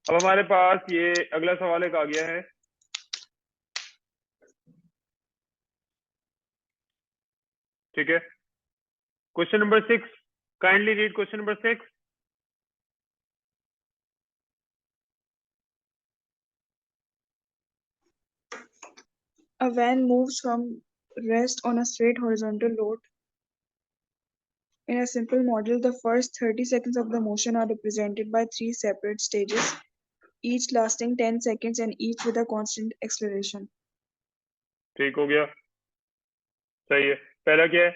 अब हमारे पास ये अगला सवाल एक आ गया है। ठीक है, question number 6, kindly read question number 6। A van moves from rest on a straight horizontal load. In a simple model, the first 30 seconds of the motion are represented by three separate stages, each lasting 10 seconds and each with a constant acceleration. ठीक हो गया, सही है। पहला क्या है?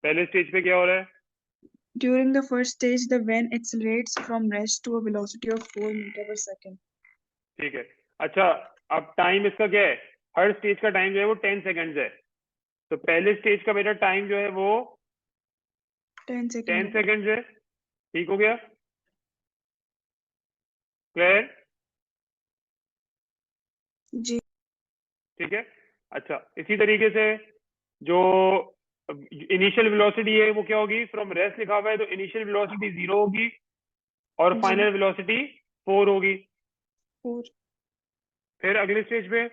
पहले stage पे क्या हो रहा है? During the first stage, the van accelerates from rest to a velocity of 4 meters per second. ठीक है। अच्छा, अब टाइम इसका क्या है? हर स्टेज का टाइम जो है वो 10 सेकेंड्स है। तो पहले स्टेज का मेरा टाइम जो है वो 10 10 seconds. सेकेंड्स है। ठीक हो गया, क्लियर? जी। ठीक है। अच्छा, इसी तरीके से जो इनिशियल वेलोसिटी है वो क्या होगी? फ्रॉम रेस्ट लिखा हुआ है तो इनिशियल वेलोसिटी 0 होगी और जी। फाइनल वेलोसिटी 4 होगी। 4. फिर अगले स्टेज पे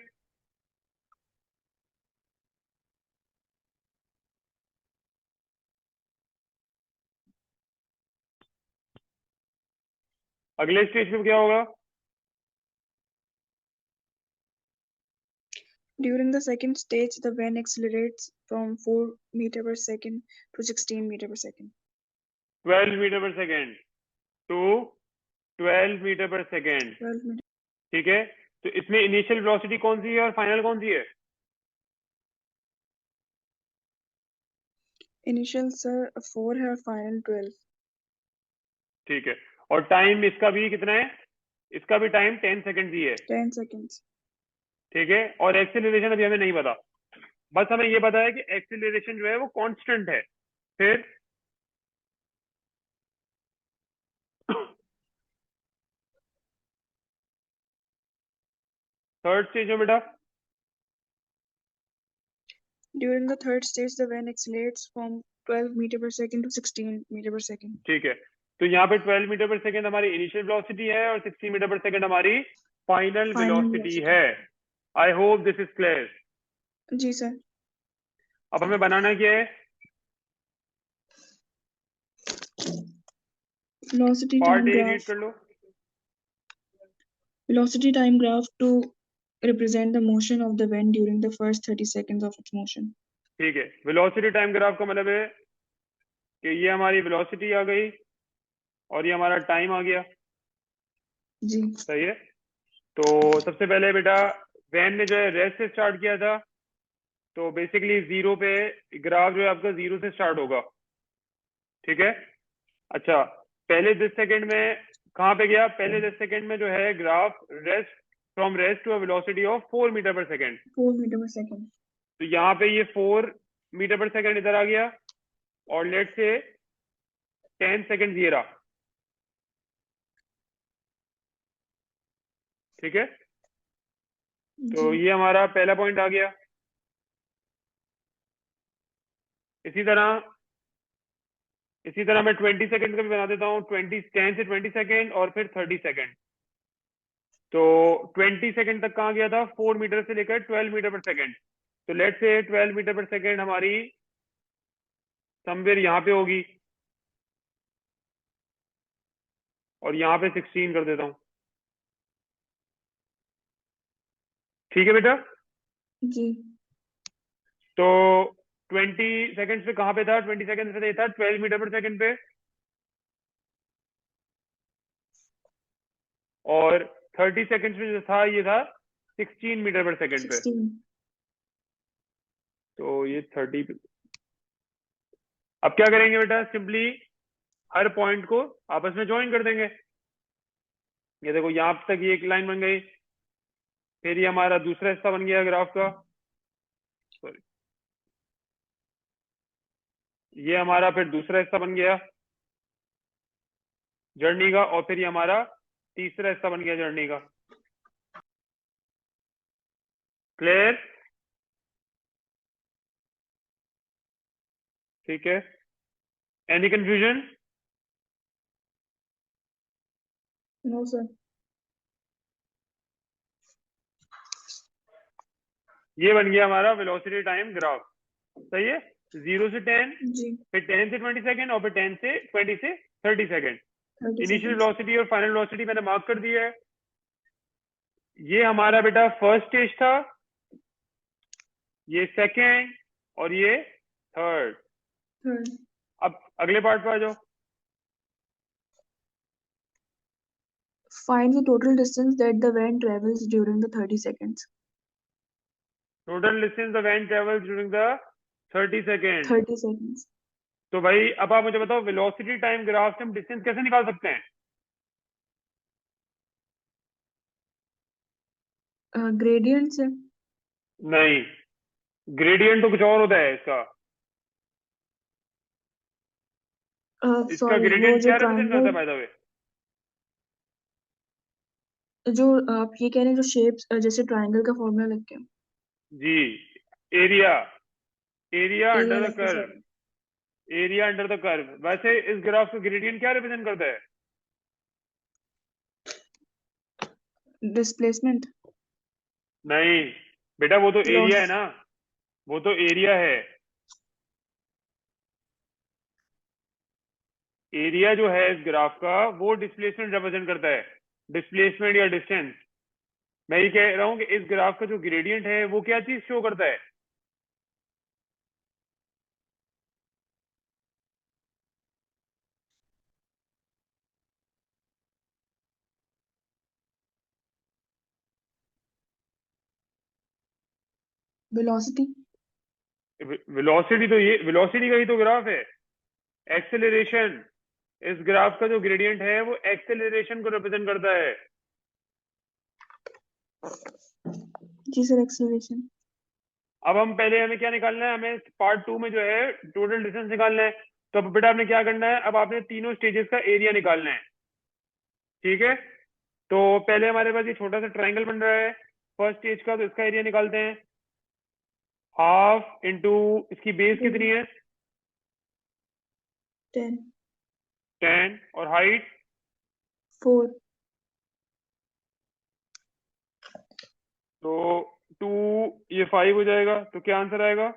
अगले स्टेज पे क्या होगा? During the second stage, the van accelerates from 4 meters per second to 16 meters per second. 12 metre पर सेकेंड टू 12 मीटर पर सेकेंड। 12 meters. ठीक है, तो इसमें इनिशियल वेलोसिटी कौन सी है और फाइनल कौन सी है? Initial sir 4 है और final 12. ठीक है, और टाइम इसका भी कितना है? इसका भी टाइम 10 सेकेंड ही है। 10 seconds. ठीक है, और एक्सेलरेशन अभी हमें नहीं पता, बस हमें ये पता है कि एक्सेलरेशन जो है वो कांस्टेंट है। फिर थर्ड स्टेज में बेटा During the third stage, the van accelerates from 12 meters per second to 16 meters per second. ठीक है, तो यहाँ पे 12 मीटर पर सेकेंड हमारी इनिशियल वेलोसिटी है और 60 मीटर पर सेकेंड हमारी फाइनल Final वेलोसिटी velocity. है। I hope this is clear. जी सर। अब हमें बनाना क्या है? Velocity part time a graph. Read कर लो। Velocity time graph to represent the motion of the van during the first 30 seconds of its motion. ठीक है, वेलोसिटी टाइम ग्राफ का मतलब है कि ये हमारी वेलोसिटी आ गई और ये हमारा टाइम आ गया। जी। सही है। तो सबसे पहले बेटा वैन ने जो है रेस्ट से स्टार्ट किया था, तो बेसिकली जीरो पे ग्राफ जो है आपका जीरो से स्टार्ट होगा। ठीक है। अच्छा, पहले 10 सेकंड में कहाँ पे गया? पहले 10 सेकंड में जो है graph rest from rest to a velocity of 4 metre per second. 4 meters per second. तो यहाँ पे ये 4 मीटर पर सेकंड इधर आ गया और लेट से 10 सेकंड ये रहा। ठीक है, जी। तो ये हमारा पहला पॉइंट आ गया। इसी तरह मैं 20 सेकंड का भी बना देता हूँ, 10 से 20 सेकंड और फिर 30 सेकंड। तो 20 सेकंड तक कहाँ गया था? 4 मीटर से लेकर 12 मीटर पर सेकंड। तो लेट से 12 मीटर पर सेकंड हमारी समवेयर यहाँ पे होगी और यहाँ पे 16 कर देता हूँ। ठीक है बेटा। जी। तो 20 सेकंड पे कहाँ पे था? 20 सेकंड पे था 12 मीटर पर सेकंड पे, और 30 सेकंड में जो था ये था 16 मीटर पर सेकंड पे। 16. तो ये 30 पे। अब क्या करेंगे बेटा? सिंपली हर पॉइंट को आपस में ज्वाइन कर देंगे। ये देखो यहाँ तक ये एक लाइन बन गई, फिर ये हमारा दूसरा हिस्सा बन गया ग्राफ का। सॉरी, ये हमारा फिर दूसरा हिस्सा बन गया जर्नी का, और फिर ये हमारा तीसरा हिस्सा बन गया जर्नी का। क्लियर? ठीक है। Any confusion? No sir. ये बन गया हमारा वेलोसिटी टाइम ग्राफ। सही है। 0 से 10, जी। फिर 10 से 20 सेकेंड, और फिर 10 से 20 से 30 सेकेंड। 30 initial seconds. वेलोसिटी और फाइनल वेलोसिटी मैंने मार्क कर दिया है। ये हमारा बेटा फर्स्ट स्टेज था, ये सेकेंड, और ये थर्ड। थर्ड। अब अगले पार्ट पर आ जाओ। Find the total distance that the van travels during the 30 seconds. Total distance the van travels during the 30 second. 30 seconds. तो भाई अब आप मुझे बताओ, वेलोसिटी टाइम ग्राफ से हम डिस्टेंस कैसे निकाल सकते हैं? ग्रेडियंट से। नहीं, ग्रेडियंट तो कुछ और होता है इसका। इसका सॉरी, वो ग्रेडियंट जो क्या रिप्रेजेंट करता है ट्रायंगल, बाय द वे? जो आप ये कह रहे हैं, जो शेप्स जैसे ट्रायंगल का फॉर्मूला लिख के। जी, area, area area under the लिख के, curve, sorry. Area under the curve. वैसे इस ग्राफ का ग्रेडियंट क्या रिप्रेजेंट करता है? डिस्प्लेसमेंट। नहीं बेटा, वो तो एरिया है लॉस। ना, वो तो एरिया है। एरिया जो है इस ग्राफ का, वो डिस्प्लेसमेंट रिप्रेजेंट करता है, डिस्प्लेसमेंट या डिस्टेंस। मैं ये कह रहा हूँ कि इस ग्राफ का जो ग्रेडियंट है वो क्या चीज शो करता है? वेलोसिटी। वेलोसिटी तो ये वेलोसिटी का ही तो ग्राफ है। एक्सेलरेशन, इस ग्राफ का जो ग्रेडियंट है वो एक्सेलरेशन को रिप्रेजेंट करता है। जी सर, एक्सेलरेशन। अब हम पहले, हमें क्या निकालना है? हमें पार्ट 2 में जो है टोटल डिस्टेंस निकालना है। तो अब बेटा आपने क्या करना है, अब आपने तीनों स्टेजेस का एरिया निकालना है। ठीक है। तो पहले हमारे पास ये छोटा सा ट्राइंगल बन रहा है फर्स्ट स्टेज का, तो इसका एरिया निकालते हैं। हाफ इंटू, इसकी बेस कितनी है? 10। 10, और हाइट? 4। तो 2, ये 5 हो जाएगा। तो क्या आंसर आएगा?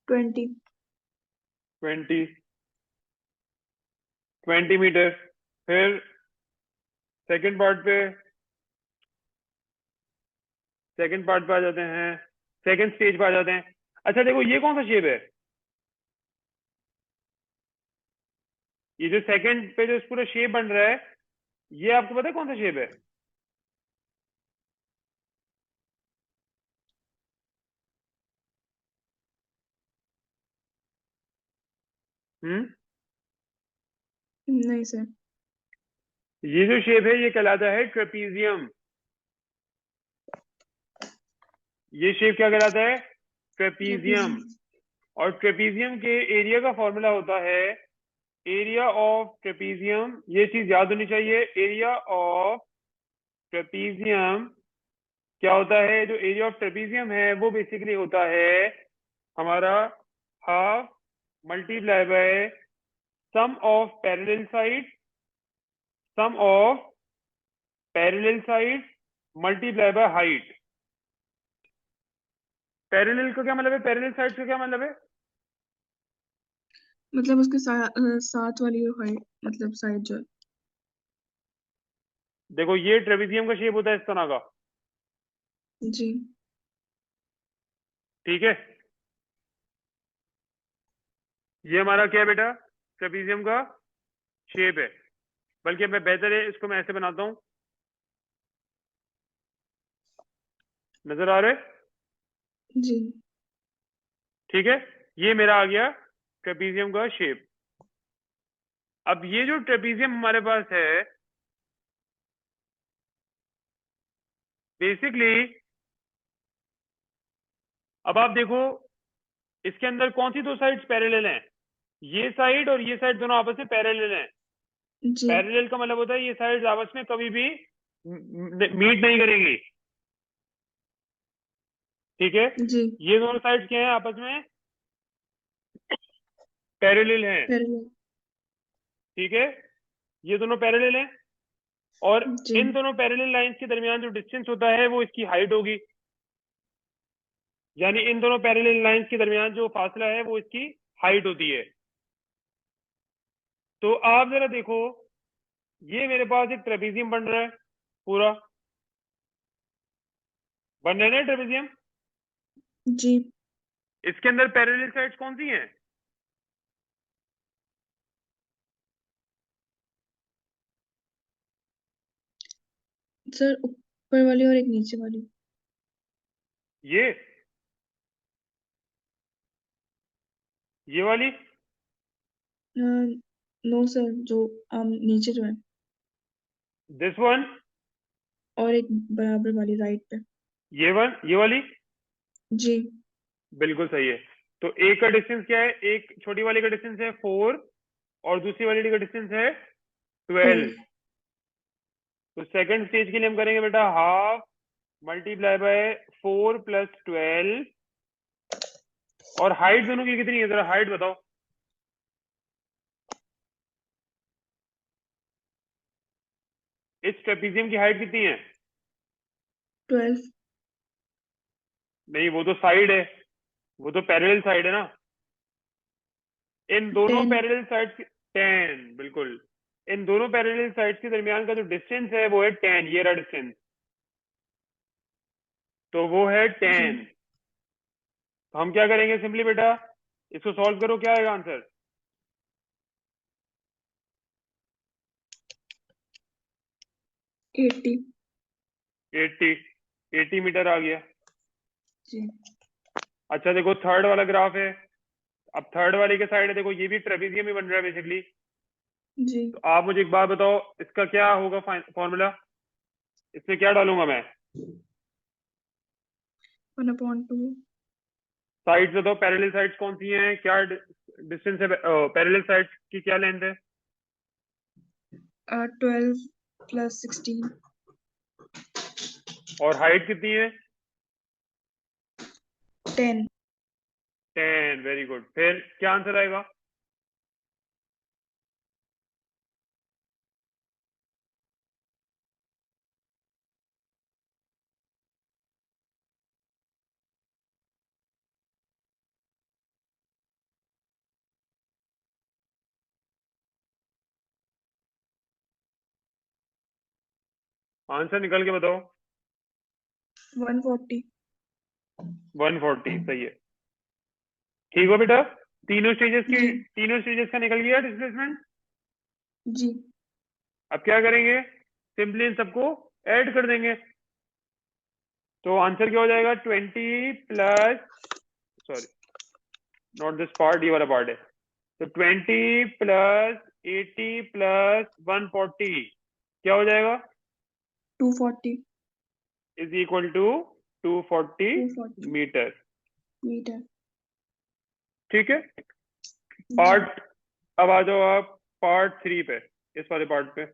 20। 20, 20 मीटर। फिर सेकंड पार्ट पे, सेकंड पार्ट पे आ जाते हैं, सेकंड स्टेज पे आ जाते हैं। अच्छा देखो, ये कौन सा शेप है? ये जो सेकंड पे जो इस पूरा शेप बन रहा है, ये आपको पता है कौन सा शेप है? हम्म। नहीं सर। ये जो शेप है ये कहलाता है ट्रेपीजियम। ये शेप क्या कहलाता है? ट्रेपीजियम। ट्रेपीजियम। और ट्रेपीजियम के एरिया का फॉर्मूला होता है एरिया ऑफ ट्रेपीजियम। ये चीज याद होनी चाहिए, एरिया ऑफ ट्रेपीजियम क्या होता है? जो एरिया ऑफ ट्रेपीजियम है वो बेसिकली होता है हमारा half multiply by sum of parallel side, sum of parallel side multiply by height. Parallel का क्या मतलब है? पैरेलल साइड का क्या मतलब है? मतलब उसके साथ वाली जो हाइट, मतलब साइड जो है। देखो, ये ट्रेपीजियम का शेप होता है इस तरह का। जी। ठीक है। ये हमारा क्या है बेटा? ट्रेपीजियम का शेप है। बल्कि मैं बेहतर है इसको मैं ऐसे बनाता हूँ, नजर आ रहा है? जी। ठीक है। ये मेरा आ गया ट्रेपीजियम का शेप। अब ये जो ट्रेपीजियम हमारे पास है, बेसिकली अब आप देखो, इसके अंदर कौन सी दो साइड्स पैरेलल हैं? ये साइड और ये साइड दोनों आपस में पैरेलल हैं। जी। पैरेलल का मतलब होता है ये साइड्स आपस में कभी भी मीट नहीं करेंगी। ठीक है, जी। ये दोनों साइड्स क्या है आपस में, पैरेलल हैं। पैरेलल। ठीक है, ये दोनों पैरेलल हैं, और जी। इन दोनों पैरेलल लाइंस के दरमियान जो डिस्टेंस होता है वो इसकी हाइट होगी, यानी इन दोनों पैरेलल लाइंस के दरमियान जो फासला है वो इसकी हाइट होती है। तो आप जरा देखो, ये मेरे पास एक ट्रेपेजियम बन रहा है पूरा, बन रहा है ना ट्रेपेजियम। जी। इसके अंदर पैरेलल साइड्स कौन सी हैं? सर ऊपर वाली और एक नीचे वाली। ये वाली। नो सर, जो नीचे जो है, दिस वन। और एक बराबर वाली राइट पे। ये वाली। जी। बिल्कुल सही है। तो एक का डिस्टेंस क्या है, एक छोटी वाली का डिस्टेंस है 4, और दूसरी वाली का डिस्टेंस है 12। 12। तो सेकंड स्टेज के लिए हम करेंगे बेटा हाफ मल्टीप्लाई बाय 4 + 12। और हाइट दोनों की कितनी है, जरा हाइट बताओ। इस ट्रेपेजियम की हाइट कितनी है? 12। नहीं, वो तो साइड है, वो तो पैरेलल साइड है ना। इन दोनों 10। पैरेलल साइड्स 10, बिल्कुल। इन दोनों पैरेलल साइड्स के दरमियान का जो डिस्टेंस है वो है 10, ये रहा डिस्टेंस, तो वो है जी। 10। तो हम क्या करेंगे सिंपली बेटा, इसको सॉल्व करो, क्या आएगा आंसर? 80। 80। 80 मीटर आ गया। जी। अच्छा देखो, थर्ड वाला ग्राफ है। अब थर्ड वाले के साइड है, देखो ये भी ट्रेपेजियम ही बन रहा है बेसिकली। जी। तो आप मुझे एक बात बताओ, इसका क्या होगा फॉर्मूला, इसमें क्या डालूंगा मैं? 1/2। साइड्स बताओ, पैरेलल साइड्स कौन सी हैं, क्या डिस्टेंस है, पैरेलल साइड्स की क्या लेंथ है? 12 + 16। और हाइट कितनी है? 10। 10, वेरी गुड। फिर क्या आंसर आएगा? आंसर निकल के बताओ। 140। 140 सही है। ठीक हो बेटा, जी। तीनों स्टेजेस का निकल गया डिस्प्लेसमेंट। जी। अब क्या करेंगे, सिंपली इन सबको ऐड कर देंगे। तो आंसर क्या हो जाएगा, 20 plus, sorry not this part, ये वाला पार्ट है। तो 20 + 80 + 140 क्या हो जाएगा? 240। Is equal to 240 240 metre. Metre. ठीक है। जी। पार्ट, अब आ जाओ आप पार्ट 3 पे, इस वाले पार्ट पे।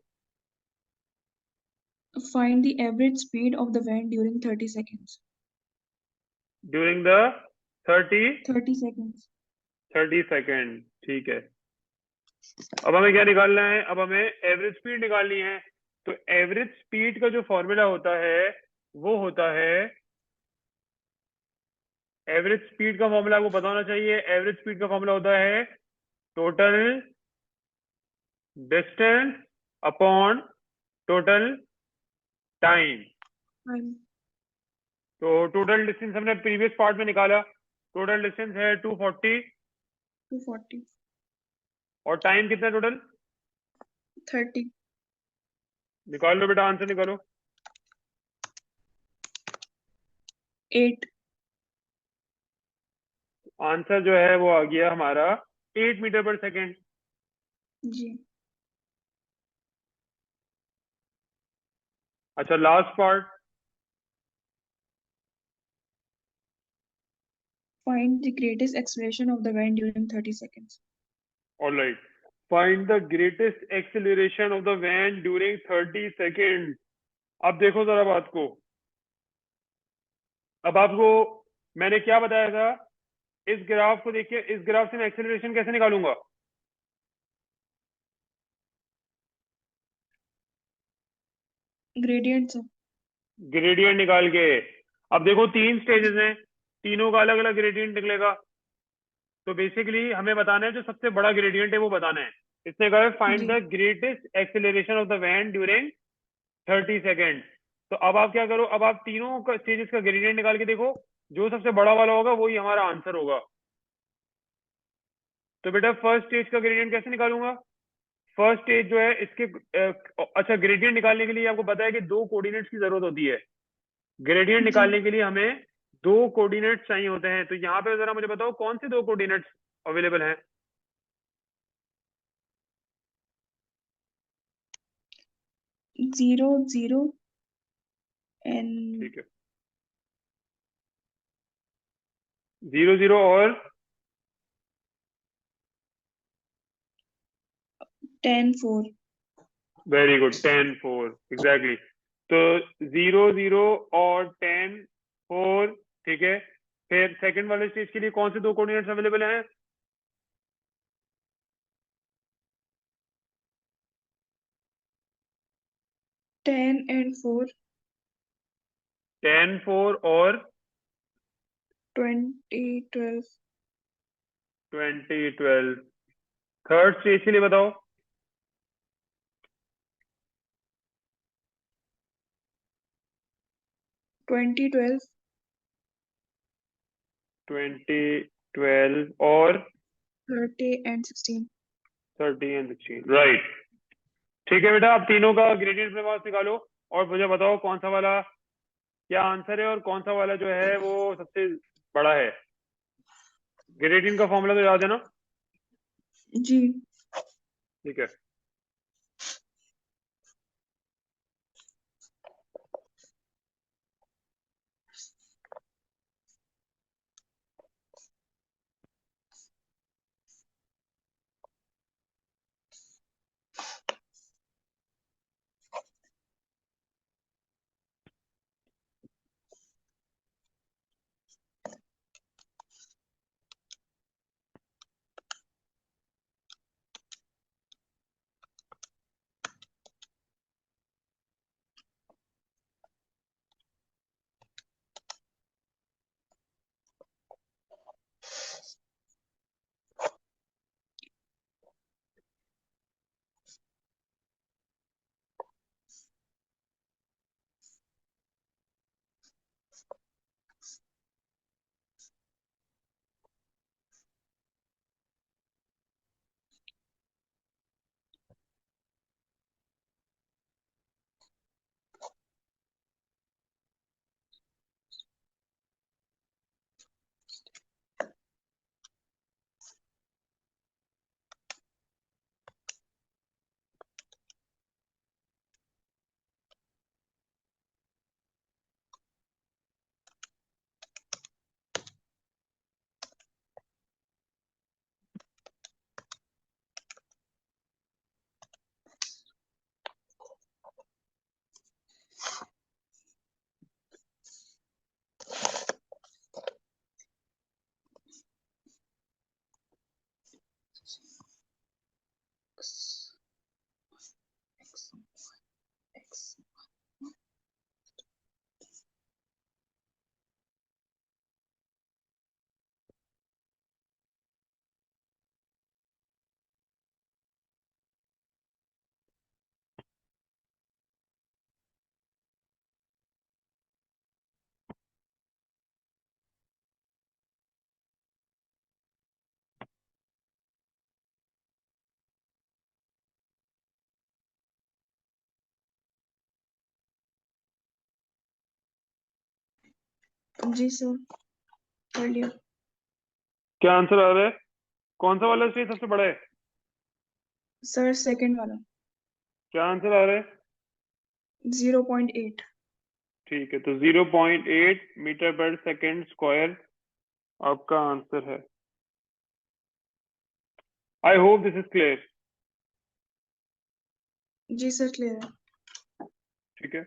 Find the average speed of the van during 30 seconds. During the 30 30 seconds. 30 second, ठीक है। अब हमें क्या निकालना है, अब हमें एवरेज स्पीड निकालनी है। तो एवरेज स्पीड का जो फॉर्मूला होता है वो होता है, एवरेज स्पीड का फॉर्मूला आपको पता होना चाहिए। एवरेज स्पीड का फॉर्मूला होता है total distance upon total time. Time. तो टोटल डिस्टेंस हमने प्रीवियस पार्ट में निकाला, टोटल डिस्टेंस है 240, 240। और टाइम कितना टोटल? 30। निकाल लो बेटा, आंसर निकालो। 8। आंसर जो है वो आ गया हमारा 8 मीटर पर सेकेंड। जी। अच्छा last part. Find the greatest acceleration of the van during 30 seconds. Alright, find the greatest acceleration of the van during 30 second. अब देखो जरा बात को, अब आपको मैंने क्या बताया था, इस ग्राफ को देखिए, इस ग्राफ से मैं एक्सेलरेशन कैसे निकालूंगा? ग्रेडियंट से। ग्रेडियंट निकाल के। अब देखो 3 स्टेजेस हैं, तीनों का अलग अलग ग्रेडियंट निकलेगा। तो बेसिकली हमें बताना है जो सबसे बड़ा ग्रेडियंट है वो बताना है। इसने कहा है फाइंड जी the greatest acceleration of the van during 30 second. तो अब आप क्या करो, अब आप तीनों का स्टेजेस का ग्रेडियंट निकाल के देखो, जो सबसे बड़ा वाला होगा वही हमारा आंसर होगा। तो बेटा फर्स्ट स्टेज का ग्रेडियंट कैसे निकालूंगा? फर्स्ट स्टेज जो है इसके अच्छा, ग्रेडियंट निकालने के लिए आपको पता है कि 2 कोऑर्डिनेट्स की जरूरत होती है। ग्रेडियंट जी। निकालने के लिए हमें 2 कोऑर्डिनेट्स चाहिए होते हैं। तो यहाँ पे जरा मुझे बताओ कौन से 2 कोऑर्डिनेट्स अवेलेबल हैं? 0 0 एंड ठीक है, 0 0 और 10 4। Very good 10 4 exactly. तो 0 0 और 10 4। ठीक है, फिर सेकंड वाले स्टेज के लिए कौन से 2 कोऑर्डिनेट्स अवेलेबल हैं? 10 and 4। 10 4 और 20 12। 20 12। थर्ड स्टेज के लिए बताओ। 20 12। 20 12 और 30 and 16। 30 and 16 right. ठीक है बेटा, अब तीनों का ग्रेडियंट प्रभाव निकालो और मुझे बताओ कौन सा वाला क्या आंसर है और कौन सा वाला जो है वो सबसे बड़ा है। ग्रेडियंट का फॉर्मूला तो याद है ना? जी। ठीक है, जी सर, कर लिया। क्या आंसर आ रहा है? कौन सा वाला स्टेज सबसे बड़ा है? सर सेकंड वाला। क्या आंसर आ रहा है? 0.8। ठीक है, तो 0.8 मीटर पर सेकेंड स्क्वायर आपका आंसर है। I hope this is clear. जी सर, क्लियर है। ठीक है,